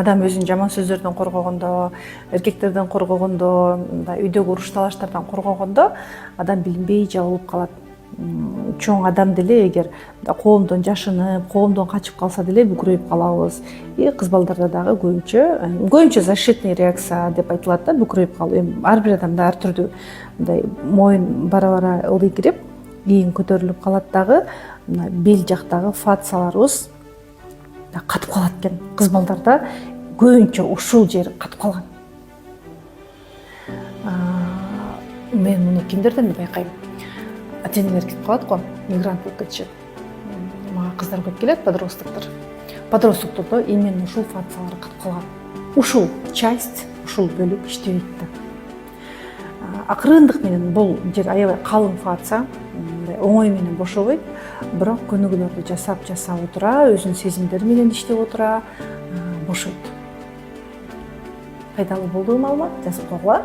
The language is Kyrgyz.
Адам өзүн жаман сөздөрдөн коргогондо, эркектерден коргогондо, мындай үйдөгү уруш талаштардан коргогондо адам билинбей жабылып калат. Чоң адам деле эгер коомдон жашынып, коомдон качып калса деле бүкүрөйүп калабыз. Кыз балдарда дагы көбүнчө защитный реакция деп айтылат да, бүкүрөйүп калуу. Ар бир адамда ар түрдүү мындай моюн бара ылдый кирип, ийин көтөрүлүп калат дагы, мына бел жактагы фацияларыбыз катып калат экен. Кыз балдарда көбүнчө ушул жер катып калган. Мен муну кимдерден байкайм? Ата-энелер кетип калат го, мигрант болуп кетишет. Мага кыздар көп келет, подростоктор. Подростоктордо именно ушул фациялар катып калган. Ушул часть, ушул бөлүк иштебейт да. Акырындык менен бул жер аябай калың фация, оңой менен бошобойт, бирок көнүгүүлөрдү жасап отура, өзүнүн сезимдери менен иштеп отура бошойт. Пайдалуу болдубу маалымат? Жазып койгула.